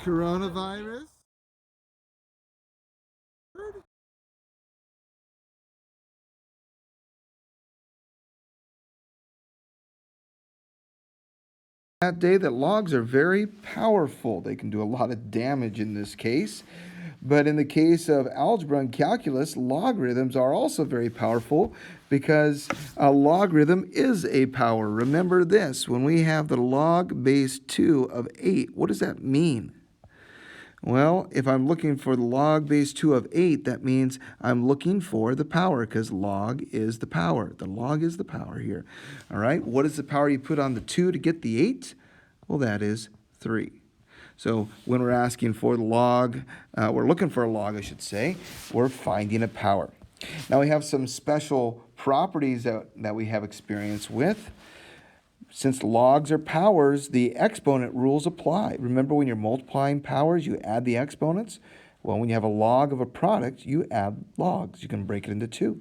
Coronavirus. That day that logs are very powerful. They can do a lot of damage in this case. But in the case of algebra and calculus, logarithms are also very powerful because a logarithm is a power. Remember this, when we have the log base 2 of 8, what does that mean? Well, if I'm looking for the log base 2 of 8, that means I'm looking for the power because log is the power. The log is the power here. All right, what is the power you put on the 2 to get the 8? Well, that is 3. So when we're asking for the log, we're looking for a log, I should say, we're finding a power. Now we have some special properties that we have experience with. Since logs are powers, the exponent rules apply. Remember when you're multiplying powers, you add the exponents? Well, when you have a log of a product, you add logs. You can break it into 2.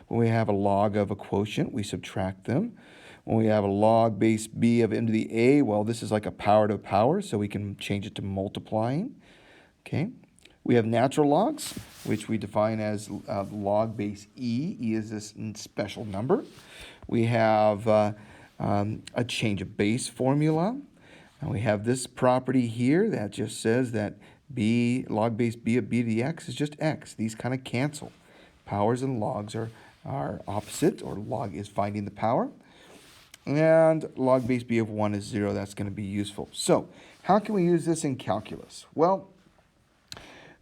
When we have a log of a quotient, we subtract them. When we have a log base b of m to the a, well, this is like a power to power, so we can change it to multiplying. Okay. We have natural logs, which we define as log base e. E is this special number. We have a change of base formula. And we have this property here that just says that b, log base b of b to the x is just x. These kind of cancel. Powers and logs are opposite, or log is finding the power. And log base b of 1 is 0. That's going to be useful. So how can we use this in calculus? Well,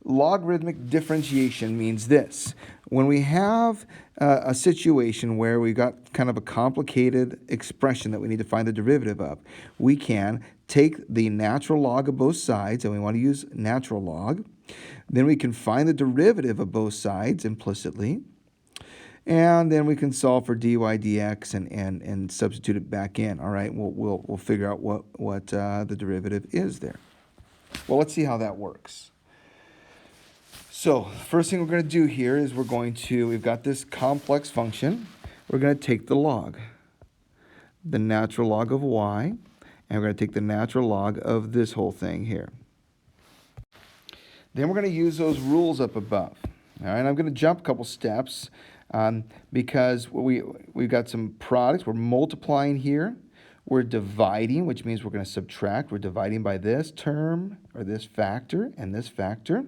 logarithmic differentiation means this. When we have a situation where we've got kind of a complicated expression that we need to find the derivative of, we can take the natural log of both sides, and we want to use natural log. Then we can find the derivative of both sides implicitly. And then we can solve for dy dx and substitute it back in. All right, we'll figure out what the derivative is there. Well, let's see how that works. So first thing we're going to do here is we've got this complex function. We're going to take the log, the natural log of y, and we're going to take the natural log of this whole thing here. Then we're going to use those rules up above. All right, I'm going to jump a couple steps because we've got some products. We're multiplying here. We're dividing, which means we're going to subtract. We're dividing by this term, or this factor, and this factor.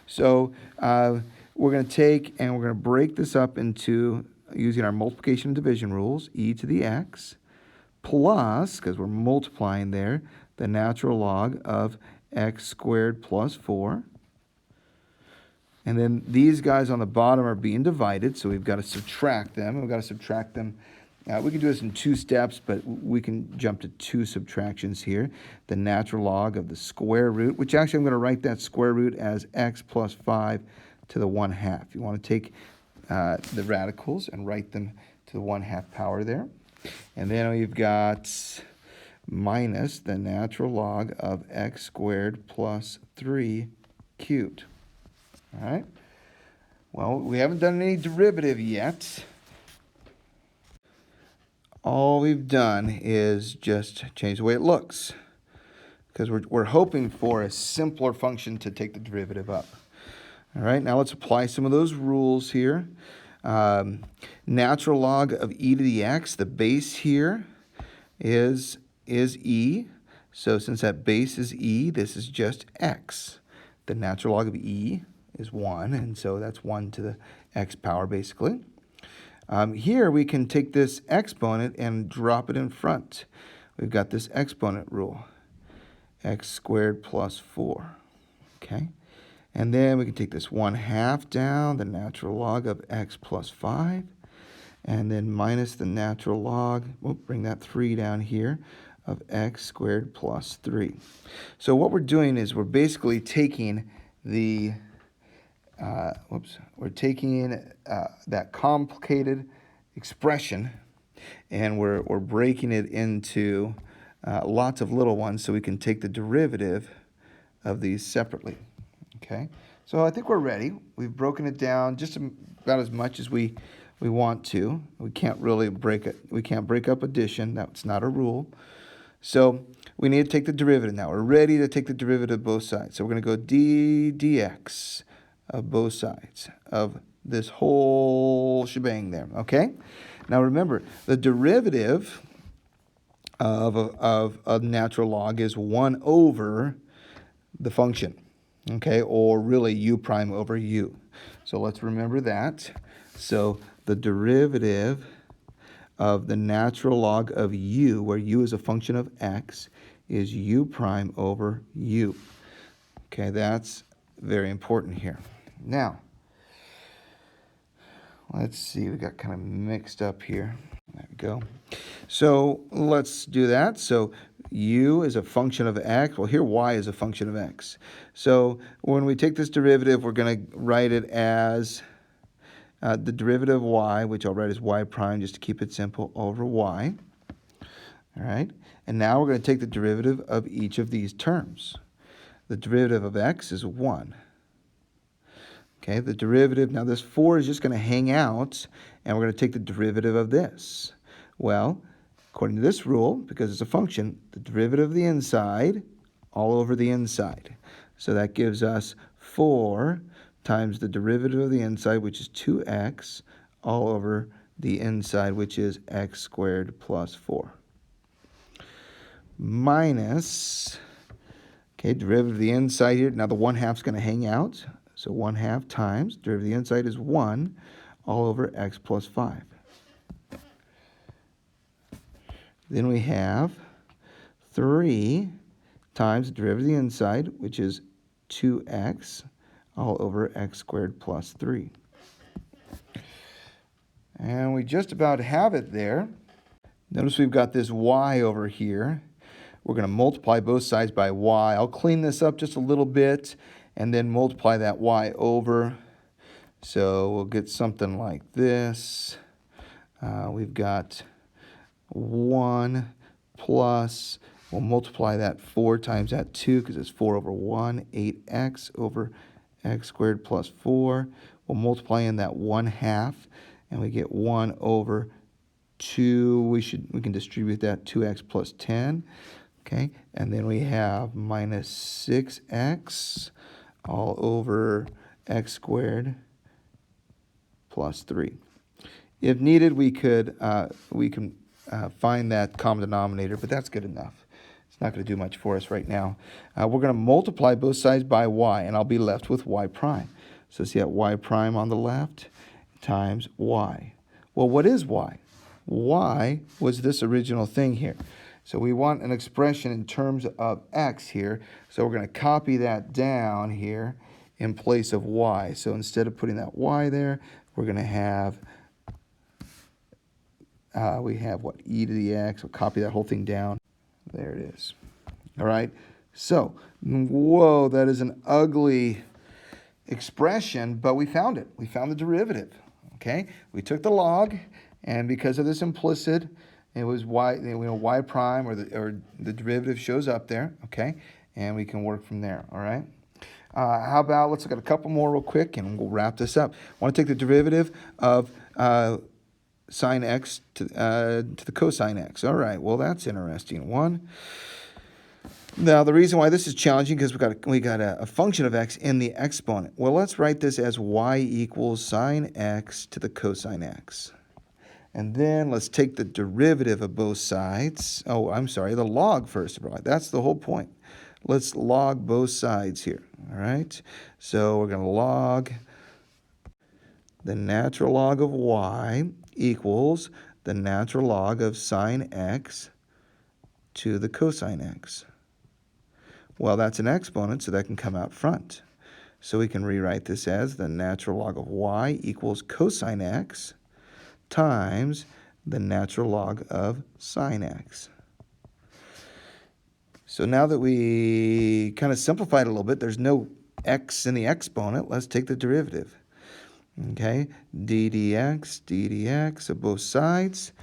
So we're going to take and we're going to break this up into, using our multiplication and division rules, e to the x, plus, because we're multiplying there, the natural log of x squared plus 4. And then these guys on the bottom are being divided, so we've got to subtract them. We've got to subtract them. We can do this in 2 steps, but we can jump to 2 subtractions here. The natural log of the square root, which actually I'm going to write that square root as x plus 5 to the 1/2. You want to take the radicals and write them to the 1/2 power there. And then we've got minus the natural log of x squared plus 3 cubed. All right. Well, we haven't done any derivative yet. All we've done is just change the way it looks, because we're hoping for a simpler function to take the derivative up. All right, now let's apply some of those rules here. Natural log of e to the x, the base here is e. So since that base is e, this is just x. The natural log of e is 1, and so that's 1 to the x power basically. Here we can take this exponent and drop it in front. We've got this exponent rule, x squared plus 4, okay? And then we can take this 1/2 down, the natural log of x plus 5, and then minus the natural log, we'll bring that 3 down here, of x squared plus 3. So what we're doing is we're basically taking the we're taking that complicated expression and we're breaking it into lots of little ones so we can take the derivative of these separately. Okay, so I think we're ready. We've broken it down just about as much as we want to. We can't really break it. We can't break up addition. That's not a rule. So we need to take the derivative now. We're ready to take the derivative of both sides. So we're going to go d dx of both sides of this whole shebang there, okay? Now remember, the derivative of a natural log is 1 over the function, okay? Or really u prime over u. So let's remember that. So the derivative of the natural log of u, where u is a function of x, is u prime over u. Okay, that's very important here. Now, let's see, we got kind of mixed up here. There we go. So let's do that. So u is a function of x. Well, here y is a function of x. So when we take this derivative, we're going to write it as the derivative of y, which I'll write as y prime just to keep it simple, over y. All right. And now we're going to take the derivative of each of these terms. The derivative of x is 1. Okay, the derivative, now this 4 is just going to hang out, and we're going to take the derivative of this. Well, according to this rule, because it's a function, the derivative of the inside all over the inside. So that gives us 4 times the derivative of the inside, which is 2x, all over the inside, which is x squared plus 4. Minus, okay, derivative of the inside here. Now the 1/2 is going to hang out. So 1/2 times, derivative of the inside is 1, all over x plus 5. Then we have 3 times the derivative of the inside, which is 2x, all over x squared plus 3. And we just about have it there. Notice we've got this y over here. We're going to multiply both sides by y. I'll clean this up just a little bit and then multiply that y over. So we'll get something like this. We've got 1 plus, we'll multiply that 4 times that 2 because it's 4 over 1, 8x over x squared plus 4. We'll multiply in that 1/2 and we get 1 over 2. We can distribute that 2x plus 10. Okay, and then we have minus 6x all over x squared plus 3. If needed, we can find that common denominator, but that's good enough. It's not going to do much for us right now. We're going to multiply both sides by y, and I'll be left with y prime. So see that y prime on the left times y. Well, what is y? Y was this original thing here. So we want an expression in terms of x here. So we're going to copy that down here in place of y. So instead of putting that y there, we're going to have, we have what, e to the x. We'll copy that whole thing down. There it is. All right. So, whoa, that is an ugly expression, but we found it. We found the derivative. Okay. We took the log, and because of this implicit, it was y, y prime, or the derivative shows up there, okay? And we can work from there, all right? How about, let's look at a couple more real quick, and we'll wrap this up. I want to take the derivative of sine x to the cosine x. All right, well, that's interesting. Now, the reason why this is challenging is we got a function of x in the exponent. Well, let's write this as y equals sine x to the cosine x. And then let's take the derivative of both sides. Oh, I'm sorry, the log first of all. That's the whole point. Let's log both sides here, all right? So we're going to log the natural log of y equals the natural log of sine x to the cosine x. Well, that's an exponent, so that can come out front. So we can rewrite this as the natural log of y equals cosine x times the natural log of sine x. So now that we kind of simplified it a little bit, there's no x in the exponent. Let's take the derivative. Okay, d dx of both sides.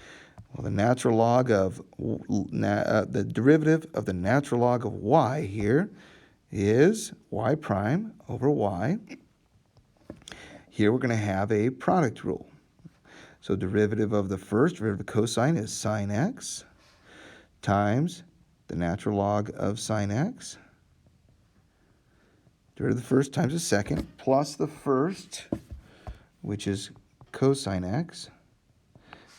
Well, the natural log of the derivative of the natural log of y here is y prime over y. Here we're going to have a product rule. So derivative of the first, derivative of cosine, is sine x times the natural log of sine x, derivative of the first times the second, plus the first, which is cosine x,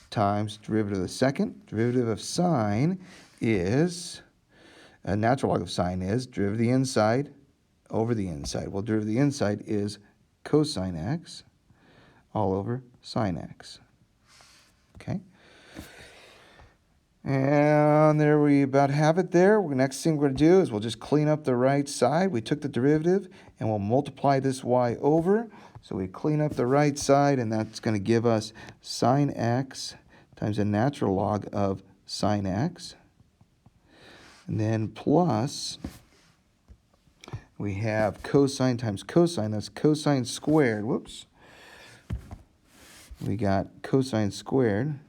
times derivative of the second. Derivative of sine is, natural log of sine is derivative of the inside over the inside. Well, derivative of the inside is cosine x all over sine x. Okay? And there we about have it there. The next thing we're going to do is we'll just clean up the right side. We took the derivative and we'll multiply this y over. So we clean up the right side, and that's going to give us sine x times the natural log of sine x. And then plus, we have cosine times cosine. That's cosine squared. Whoops. We got cosine squared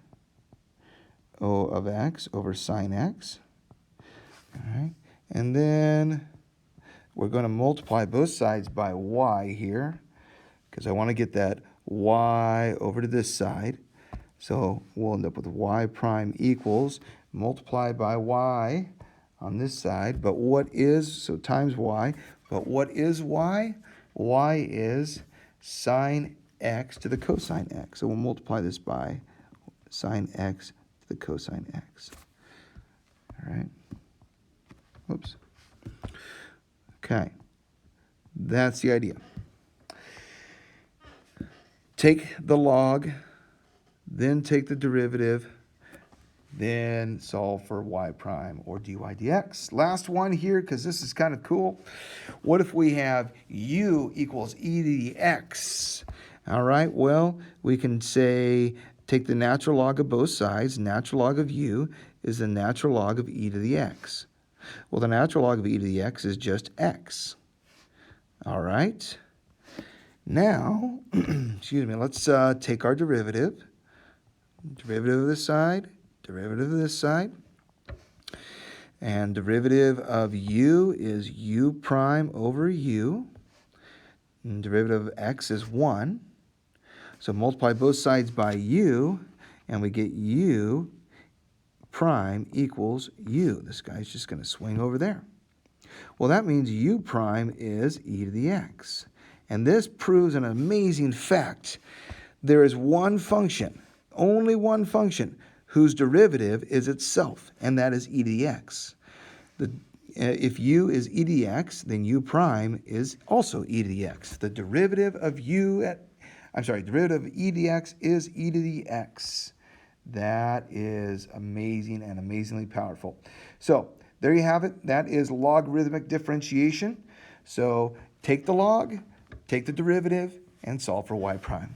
O of x over sine x. All right. And then we're going to multiply both sides by y here, because I want to get that y over to this side. So we'll end up with y prime equals multiplied by y on this side. But what is, so times y, but what is y? Y is sine x to the cosine x. So we'll multiply this by sine x to the cosine x. All right. Whoops. Okay. That's the idea. Take the log, then take the derivative, then solve for y prime or dy dx. Last one here, because this is kind of cool. What if we have u equals e to the x? All right, well, we can say take the natural log of both sides. Natural log of u is the natural log of e to the x. Well, the natural log of e to the x is just x. All right. Now, excuse me, let's take our derivative. Derivative of this side, derivative of this side. And derivative of u is u prime over u. And derivative of x is 1. So multiply both sides by u, and we get u prime equals u. This guy's just going to swing over there. Well, that means u prime is e to the x. And this proves an amazing fact. There is one function, only one function, whose derivative is itself, and that is e to the x. If u is e to the x, then u prime is also e to the x. The derivative of derivative of e to the x is e to the x. That is amazing and amazingly powerful. So there you have it. That is logarithmic differentiation. So take the log, take the derivative, and solve for y prime.